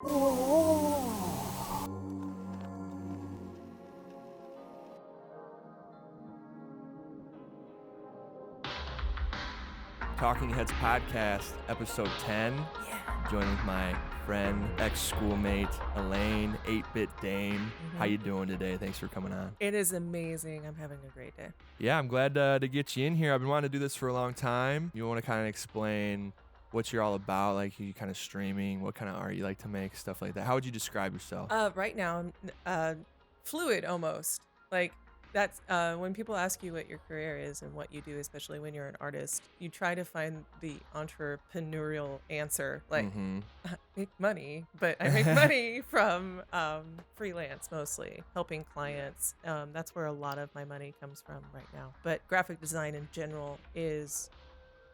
Talking Heads Podcast, episode 10. Yeah. Joined with my friend, ex-schoolmate, Elaine, 8bitdame. How you doing today? Thanks for coming on. It is amazing. I'm having a great day. Yeah, I'm glad to get you in here. I've been wanting to do this for a long time. You want to kind of explain what you're all about, like you kind of streaming, what kind of art you like to make, stuff like that. How would you describe yourself? Right now, fluid almost. Like that's when people ask you what your career is and what you do, especially when you're an artist, you try to find the entrepreneurial answer. Like I make money, but I make money from freelance mostly, helping clients. That's where a lot of my money comes from right now. But graphic design in general is,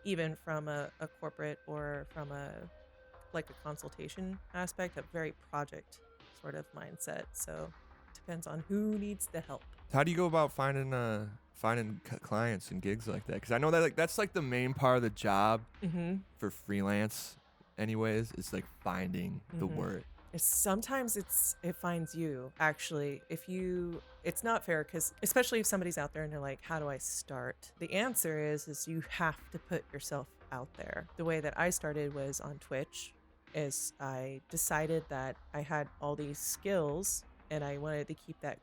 even from a corporate or from a consultation aspect, a very project sort of mindset. So it depends on who needs the help. How do you go about finding clients and gigs like that? Because I know that that's like the main part of the job for freelance anyways. It's like finding the work. Sometimes it finds you, actually. It's not fair, because especially if somebody's out there and they're like, how do I start? The answer is you have to put yourself out there. The way that I started was on Twitch. Is I decided that I had all these skills and I wanted to keep that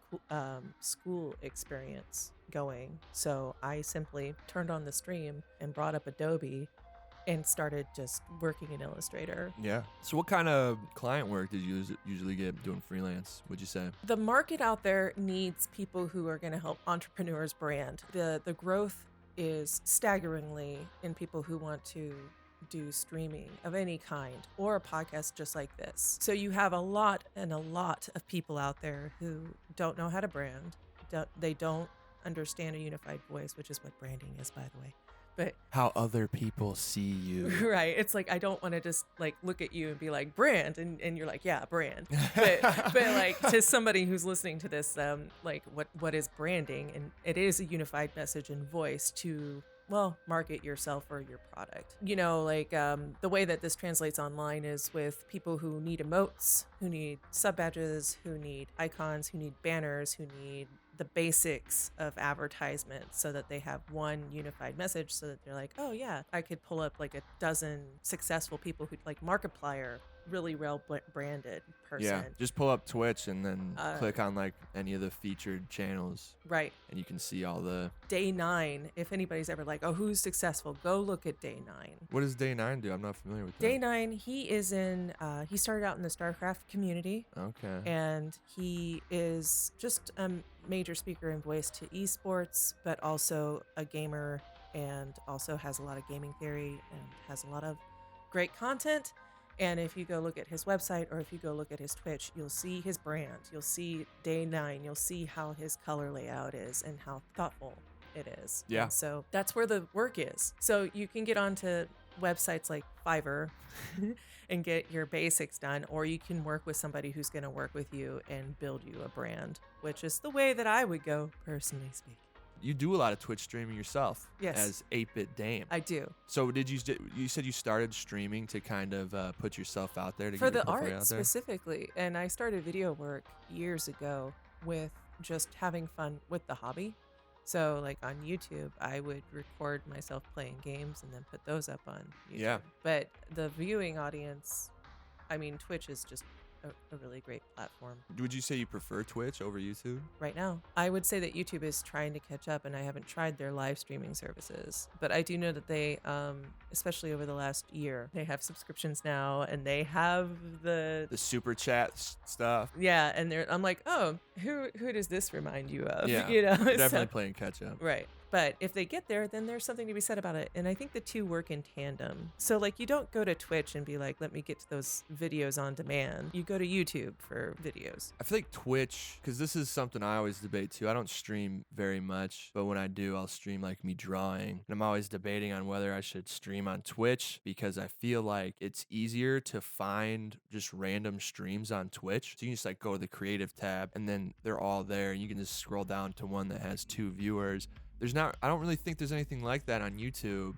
school experience going. So I simply turned on the stream and brought up Adobe and started just working in Illustrator. Yeah. So what kind of client work did you usually get doing freelance, would you say? The market out there needs people who are going to help entrepreneurs brand. The growth is staggeringly in people who want to do streaming of any kind or a podcast just like this. So you have a lot of people out there who don't know how to brand. They don't understand a unified voice, which is what branding is, by the way. But how other people see you. Right. It's like, I don't want to just like look at you and be like, brand, and you're like, yeah, brand. But like, to somebody who's listening to this, like what is branding? And it is a unified message and voice to, well, market yourself or your product. You know, like the way that this translates online is with people who need emotes, who need sub badges, who need icons, who need banners, who need the basics of advertisement, so that they have one unified message, so that they're like, oh yeah, I could pull up like a dozen successful people who like Markiplier, really well branded person. Yeah, just pull up Twitch and then click on like any of the featured channels. Right. And you can see all the... Day 9, if anybody's ever like, oh, who's successful, go look at Day 9. What does Day 9 do? I'm not familiar with that. Day 9, he is in, he started out in the StarCraft community. Okay. And he is just a major speaker and voice to esports, but also a gamer, and also has a lot of gaming theory and has a lot of great content. And if you go look at his website, or if you go look at his Twitch, you'll see his brand. You'll see Day 9. You'll see how his color layout is and how thoughtful it is. Yeah. And so that's where the work is. So you can get onto websites like Fiverr and get your basics done, or you can work with somebody who's going to work with you and build you a brand, which is the way that I would go, personally speaking. You do a lot of Twitch streaming yourself. Yes. As 8bitdame. I do. So you said you started streaming to kind of put yourself out there to for get the your portfolio art out there? specifically. And I started video work years ago with just having fun with the hobby. So like on YouTube, I would record myself playing games and then put those up on YouTube. Yeah. But the viewing audience, I mean, Twitch is just a really great platform. Would you say you prefer Twitch over YouTube? Right now, I would say that YouTube is trying to catch up, and I haven't tried their live streaming services. But I do know that they, especially over the last year, they have subscriptions now, and they have the super chat stuff. Yeah, and I'm like, oh, who does this remind you of? Yeah, you know, definitely playing catch up. Right. But if they get there, then there's something to be said about it. And I think the two work in tandem. So like, you don't go to Twitch and be like, let me get to those videos on demand. You go to YouTube for videos. I feel like Twitch, because this is something I always debate too. I don't stream very much, but when I do, I'll stream like me drawing. And I'm always debating on whether I should stream on Twitch, because I feel like it's easier to find just random streams on Twitch. So you can just like go to the creative tab and then they're all there. And you can just scroll down to one that has 2 viewers. I don't really think there's anything like that on YouTube.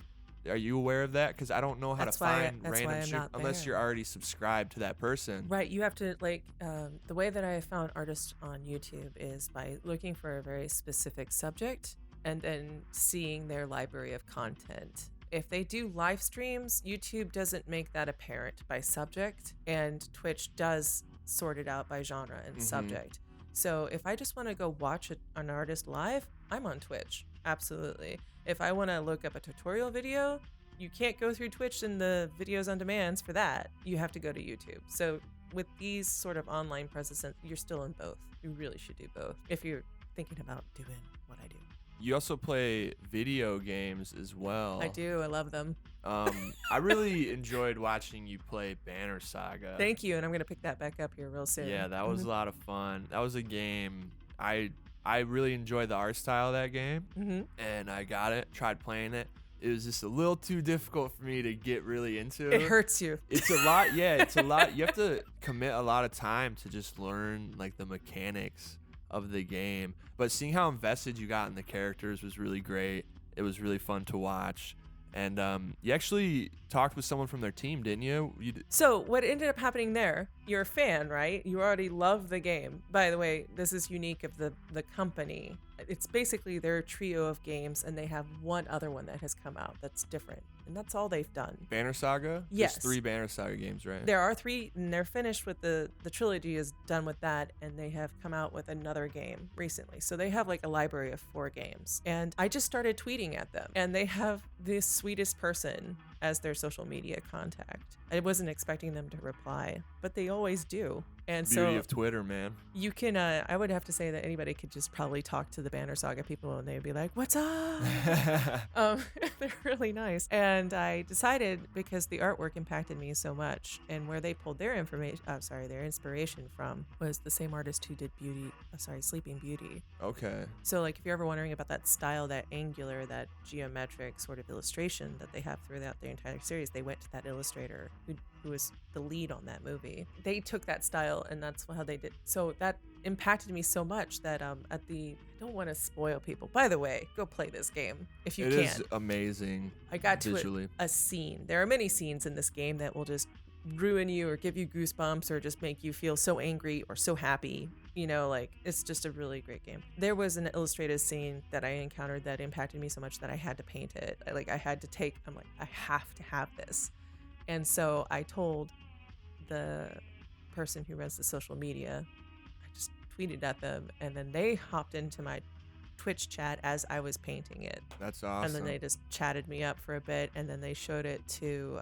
Are you aware of that? Because I don't know how to find random unless you're already subscribed to that person. Right. You have to the way that I have found artists on YouTube is by looking for a very specific subject and then seeing their library of content. If they do live streams, YouTube doesn't make that apparent by subject, and Twitch does sort it out by genre and subject. So if I just want to go watch an artist live, I'm on Twitch. Absolutely. If I want to look up a tutorial video, you can't go through Twitch and the videos on demands for that. You have to go to YouTube. So with these sort of online presences, you're still in both. You really should do both if you're thinking about doing what I do. You also play video games as well. I do. I love them. I really enjoyed watching you play Banner Saga. Thank you, and I'm going to pick that back up here real soon. Yeah, that was a lot of fun. That was a game I really enjoyed the art style of that game, and I got it, tried playing it. It was just a little too difficult for me to get really into. It hurts you. It's a lot. Yeah, it's a lot. You have to commit a lot of time to just learn like the mechanics of the game. But seeing how invested you got in the characters was really great. It was really fun to watch. And you actually talked with someone from their team, didn't you? So what ended up happening there, you're a fan, right? You already love the game. By the way, this is unique of the company. It's basically their trio of games, and they have one other one that has come out that's different. And that's all they've done. Banner Saga? Yes. There's 3 Banner Saga games, right? There are 3, and they're finished with the trilogy is done with that, and they have come out with another game recently. So they have like a library of 4 games. And I just started tweeting at them, and they have the sweetest person as their social media contact. I wasn't expecting them to reply, but they always do. And Beauty of Twitter, man. You can, I would have to say that anybody could just probably talk to the Banner Saga people and they'd be like, what's up? They're really nice. And I decided, because the artwork impacted me so much, and where they pulled their their inspiration from was the same artist who did Sleeping Beauty. Okay. So like, if you're ever wondering about that style, that angular, that geometric sort of illustration that they have throughout their entire series, they went to that illustrator who was the lead on that movie. They took that style, and that's how they did. So that impacted me so much that I don't want to spoil people. By the way, go play this game if you can. It is amazing. I got visually. to a scene. There are many scenes in this game that will just ruin you or give you goosebumps or just make you feel so angry or so happy. You know, like, it's just a really great game. There was an illustrated scene that I encountered that impacted me so much that I had to paint it. I'm like, I have to have this. And so I told the person who runs the social media, I just tweeted at them, and then they hopped into my Twitch chat as I was painting it. That's awesome. And then they just chatted me up for a bit, and then they showed it to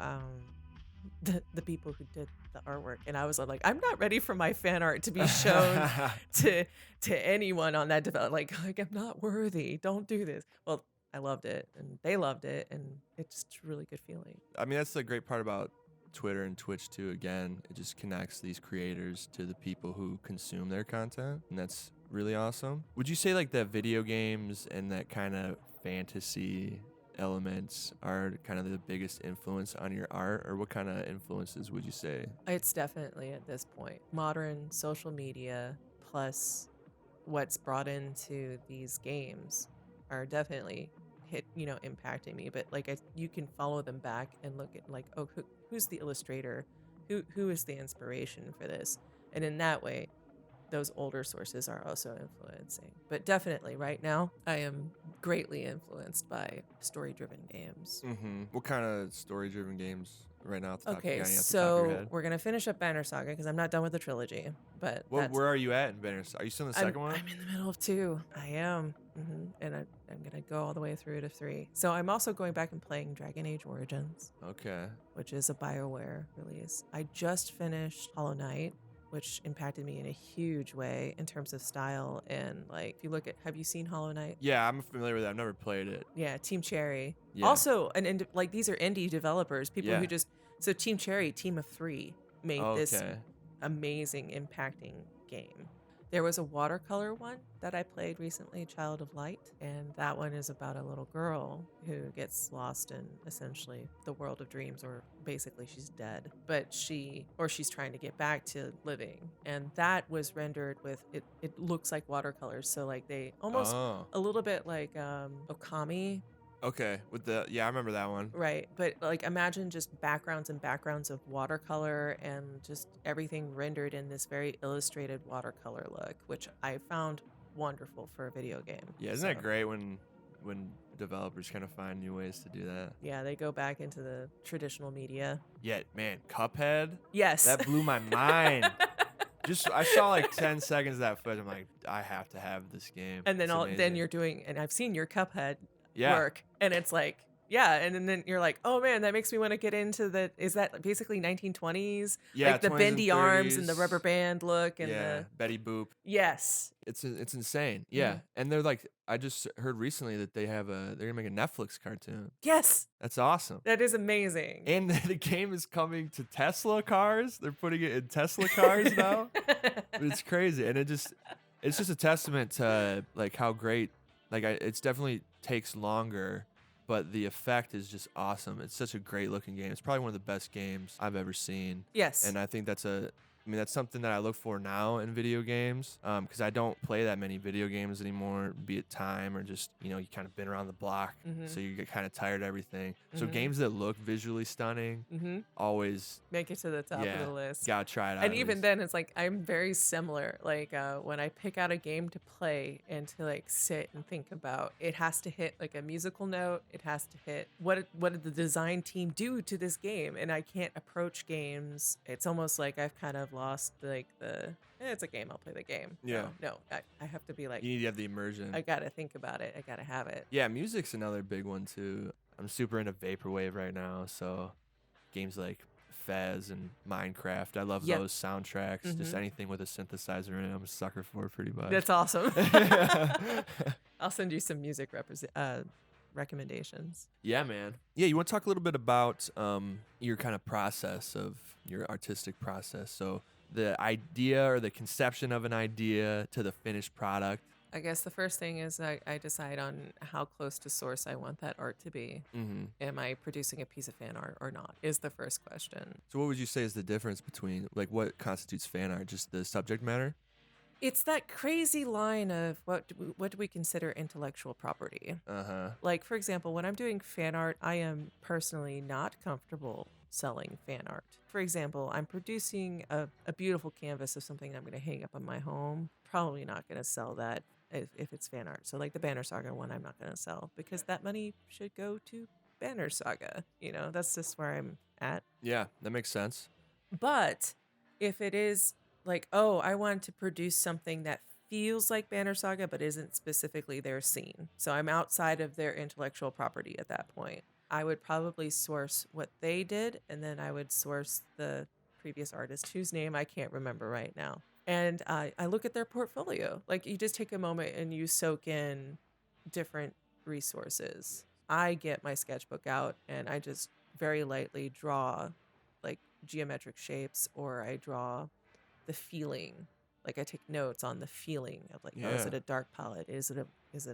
the people who did the artwork. And I was like, I'm not ready for my fan art to be shown to anyone on that development. Like, I'm not worthy. Don't do this. Well, I loved it, and they loved it, and it's just a really good feeling. I mean, that's the great part about Twitter and Twitch too. Again, it just connects these creators to the people who consume their content, and that's really awesome. Would you say like that video games and that kind of fantasy elements are kind of the biggest influence on your art, or what kind of influences would you say? It's definitely, at this point, modern social media plus what's brought into these games are definitely impacting me. But like, you can follow them back and look at like, oh, who's the illustrator, who is the inspiration for this, and in that way those older sources are also influencing. But definitely right now I am greatly influenced by story-driven games. What kind of story-driven games right now? Okay, so we're gonna finish up Banner Saga because I'm not done with the trilogy. But where are you at in Banner Saga? Are you still in the second one? I'm in the middle of 2. I am. And I'm gonna go all the way through to 3. So I'm also going back and playing Dragon Age Origins. Okay. Which is a BioWare release. I just finished Hollow Knight, which impacted me in a huge way in terms of style. And like, if you look at, have you seen Hollow Knight? Yeah, I'm familiar with it. I've never played it. Yeah, Team Cherry. Yeah. Also, like, these are indie developers, people who just, so Team Cherry, team of 3, made this amazing, impacting game. There was a watercolor one that I played recently, Child of Light, and that one is about a little girl who gets lost in essentially the world of dreams, or basically she's dead, but she's trying to get back to living. And that was rendered with, it looks like watercolors, so like they almost a little bit like Okami Okay, with the I remember that one. Right. But like imagine just backgrounds and backgrounds of watercolor and just everything rendered in this very illustrated watercolor look, which I found wonderful for a video game. Yeah, isn't that great when developers kind of find new ways to do that? Yeah, they go back into the traditional media. Yeah, man, Cuphead. Yes. That blew my mind. I saw like 10 seconds of that footage. I'm like, I have to have this game. And then you're doing, and I've seen your Cuphead Yeah. work, and it's like, yeah, and then you're like, oh man, that makes me want to get into is that basically 1920s? Yeah, like the 20s and bendy arms and the 30s. rubber band look and Yeah, Betty Boop. yes. It's insane. Yeah, and they're like, I just heard recently that they're gonna make a Netflix cartoon. Yes, That's awesome. that is amazing. And the game is coming to Tesla cars. They're putting it in Tesla cars now. It's crazy, and it's just a testament to like how great. Like it's definitely takes longer, but the effect is just awesome. It's such a great looking game. It's probably one of the best games I've ever seen. Yes. And I think that's something that I look for now in video games, because I don't play that many video games anymore, be it time or just, you kind of been around the block, so you get kind of tired of everything. So games that look visually stunning always make it to the top of the list. Gotta try it out. And even then, it's like I'm very similar. Like when I pick out a game to play and to like sit and think about, it has to hit like a musical note. It has to hit what did the design team do to this game? And I can't approach games. It's almost like I've kind of lost like it's a game, I'll play the game. Yeah. No, I have to be like, you need to have the immersion. I gotta think about it. I gotta have it. Yeah, music's another big one too. I'm super into vaporwave right now, so games like FEZ and Minecraft, I love those soundtracks. Just anything with a synthesizer in it, I'm a sucker for it pretty much. That's awesome. I'll send you some music recommendations. Yeah, man. Yeah, you want to talk a little bit about your kind of process of your artistic process. So the idea or the conception of an idea to the finished product. I guess the first thing is I decide on how close to source I want that art to be. Am I producing a piece of fan art or not is the first question. So what would you say is the difference between, like, what constitutes fan art? Just the subject matter? It's that crazy line of what do we consider intellectual property? Like, for example, when I'm doing fan art, I am personally not comfortable selling fan art. For example, I'm producing a beautiful canvas of something I'm going to hang up on my home. Probably not going to sell that if it's fan art. So like the Banner Saga one, I'm not going to sell because that money should go to Banner Saga. That's just where I'm at. Yeah, that makes sense. But if it is like, oh, I want to produce something that feels like Banner Saga, but isn't specifically their scene. So I'm outside of their intellectual property at that point. I would probably source what they did, and then I would source the previous artist whose name I can't remember right now. And I look at their portfolio. Like, you just take a moment and you soak in different resources. I get my sketchbook out and I just very lightly draw like geometric shapes, or I draw the feeling. Like, I take notes on the feeling of like, oh, is it a dark palette? Is it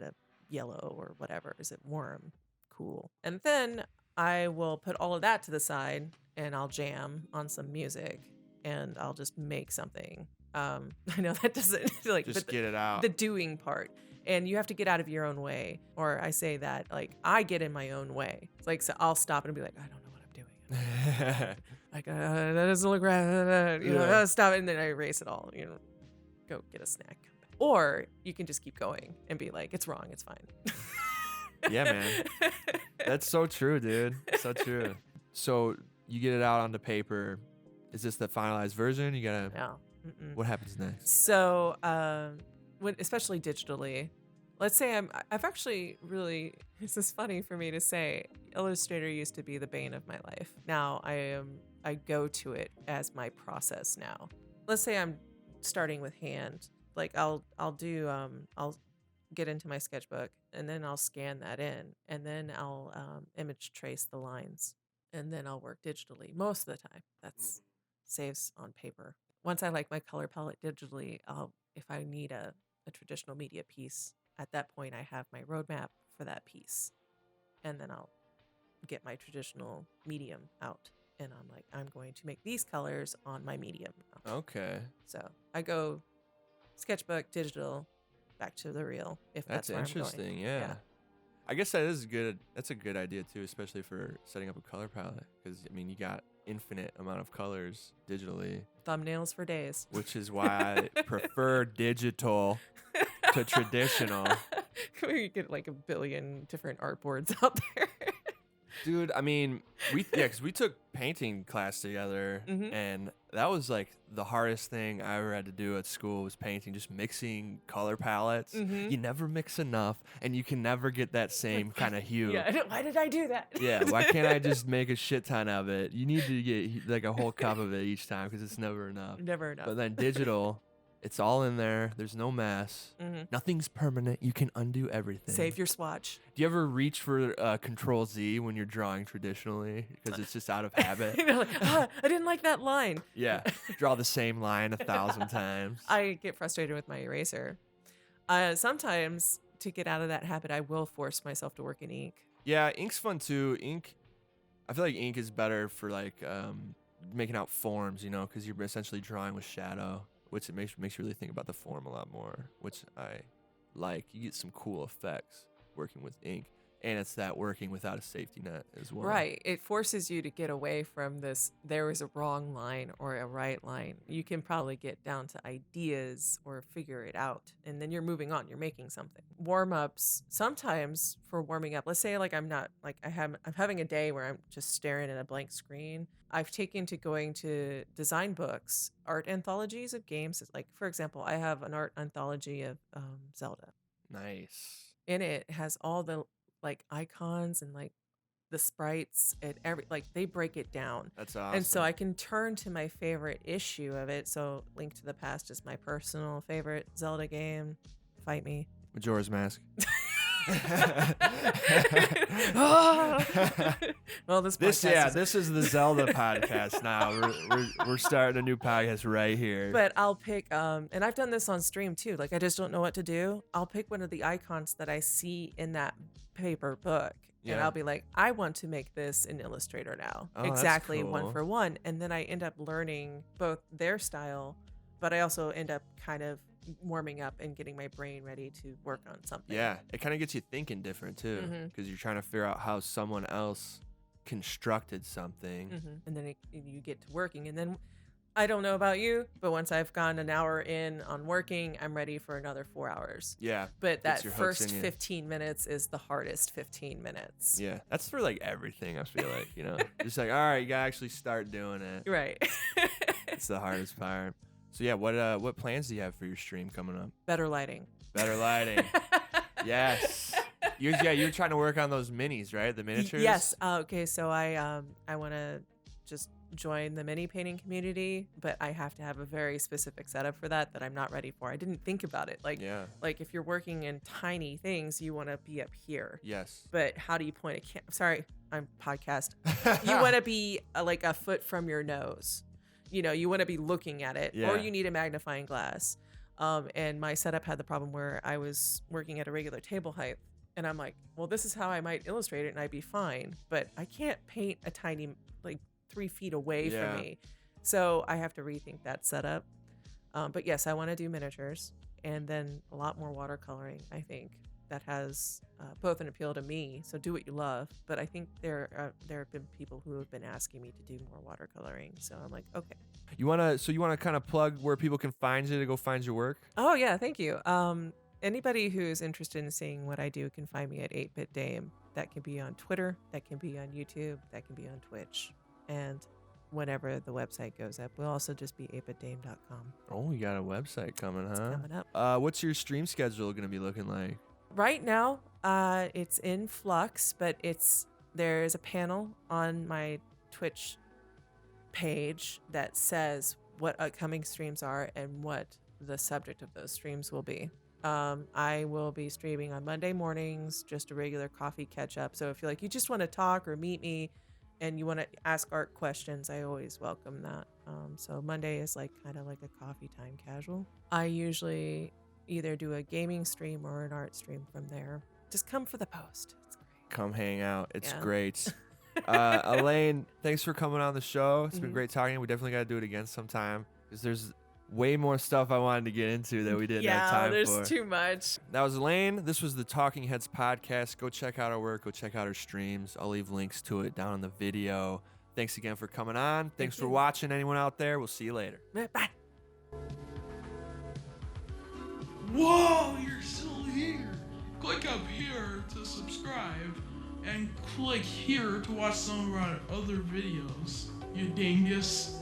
a yellow or whatever? Is it warm? Cool. And then I will put all of that to the side and I'll jam on some music and I'll just make something. I know that doesn't like just get it out. The doing part. And you have to get out of your own way. Or I say that like I get in my own way. It's like, so I'll stop and be like, I don't know what I'm doing. Like, that doesn't look right. Stop it. And then I erase it all. Go get a snack. Or you can just keep going and be like, it's wrong. It's fine. Yeah, man. That's so true, dude. So true. So you get it out onto paper. Is this the finalized version? You gotta. No. What happens next? So, especially digitally, let's say I've actually really. This is funny for me to say. Illustrator used to be the bane of my life. Now I go to it as my process now. Let's say I'm starting with hand. Like I'll get into my sketchbook and then I'll scan that in and then I'll image trace the lines and then I'll work digitally most of the time. That's saves on paper. Once I like my color palette digitally, if I need a traditional media piece, at that point I have my roadmap for that piece. And then I'll get my traditional medium out and I'm like, I'm going to make these colors on my medium. Okay. So I go sketchbook, digital, back to the real, if that's where interesting. I'm going. Yeah. I guess that is good. That's a good idea too, especially for setting up a color palette. Because I mean, you got infinite amount of colors digitally. Thumbnails for days. Which is why I prefer digital to traditional. You get like a billion different artboards out there. Dude, I mean, because we took painting class together, and that was like the hardest thing I ever had to do at school was painting, just mixing color palettes. You never mix enough, and you can never get that same kind of hue. Yeah, why did I do that? Yeah, why can't I just make a shit ton of it? You need to get like a whole cup of it each time because it's never enough. Never enough. But then digital, it's all in there. There's no mess. Nothing's permanent. You can undo everything. Save your swatch. Do you ever reach for Control Z when you're drawing traditionally because it's just out of habit? I didn't like that line. Yeah, draw the same line 1,000 times. I get frustrated with my eraser. Sometimes to get out of that habit, I will force myself to work in ink. Yeah, ink's fun too. I feel like ink is better for like making out forms, you know, because you're essentially drawing with shadow, which it makes you really think about the form a lot more, which I like. You get some cool effects working with ink, and it's that working without a safety net as well. Right. It forces you to get away from this, there is a wrong line or a right line. You can probably get down to ideas or figure it out, and then you're moving on. You're making something. Warm-ups, sometimes for warming up, let's say like I'm having a day where I'm just staring at a blank screen. I've taken to going to design books, art anthologies of games. Like, for example, I have an art anthology of Zelda. Nice. In it has all the like icons and like the sprites and they break it down. That's awesome. And so I can turn to my favorite issue of it. So Link to the Past is my personal favorite Zelda game. Fight me. Majora's Mask. Well, this is the Zelda podcast now. We're starting a new podcast right here. But I'll pick and I've done this on stream too. Like I just don't know what to do. I'll pick one of the icons that I see in that paper book. Yeah. And I'll be like, I want to make this in Illustrator now. Oh, exactly cool. one for one. And then I end up learning both their style, but I also end up kind of warming up and getting my brain ready to work on something. Yeah, it kind of gets you thinking different too, because you're trying to figure out how someone else constructed something. And then you get to working. And then I don't know about you, but once I've gone an hour in on working, I'm ready for another 4 hours. Yeah. But that first 15 minutes is the hardest 15 minutes. Yeah. That's for like everything, I feel like, you know, just like, all right, you gotta actually start doing it. Right. It's the hardest part. So yeah, what plans do you have for your stream coming up? Better lighting. Better lighting. Yes. You're trying to work on those minis, right? The miniatures? Yes. Okay, so I want to just join the mini painting community, but I have to have a very specific setup for that I'm not ready for. I didn't think about it. Like if you're working in tiny things, you want to be up here. Yes. But how do you point a sorry, I'm podcast. You want to be like a foot from your nose. You know, you want to be looking at it, or you need a magnifying glass. And my setup had the problem where I was working at a regular table height, and I'm like, well, this is how I might illustrate it, and I'd be fine. But I can't paint a tiny, like 3 feet away from me. So I have to rethink that setup. But yes, I want to do miniatures, and then a lot more watercoloring, I think. That has both an appeal to me, so do what you love. But I think there have been people who have been asking me to do more watercoloring, so I'm like, okay. You wanna kind of plug where people can find you to go find your work? Oh yeah, thank you. Anybody who's interested in seeing what I do can find me at 8bitdame. That can be on Twitter, that can be on YouTube, that can be on Twitch, and whenever the website goes up, we'll also just be 8bitdame.com. Oh, you got a website coming, huh? It's coming up. What's your stream schedule gonna be looking like? Right now, it's in flux, but there's a panel on my Twitch page that says what upcoming streams are and what the subject of those streams will be. I will be streaming on Monday mornings, just a regular coffee catch up. So if you you just want to talk or meet me and you want to ask art questions, I always welcome that. So Monday is kind of like a coffee time casual. I usually either do a gaming stream or an art stream from there. Just come for the post. It's great. Come hang out. It's great. Elaine, thanks for coming on the show. It's been great talking. We definitely got to do it again sometime because there's way more stuff I wanted to get into that we didn't have time for. Yeah, there's too much. That was Elaine. This was the Talking Heads podcast. Go check out our work. Go check out our streams. I'll leave links to it down in the video. Thanks again for coming on. Thanks for watching, anyone out there. We'll see you later. Bye. Whoa, you're still here. Click up here to subscribe and click here to watch some of our other videos. You dingus.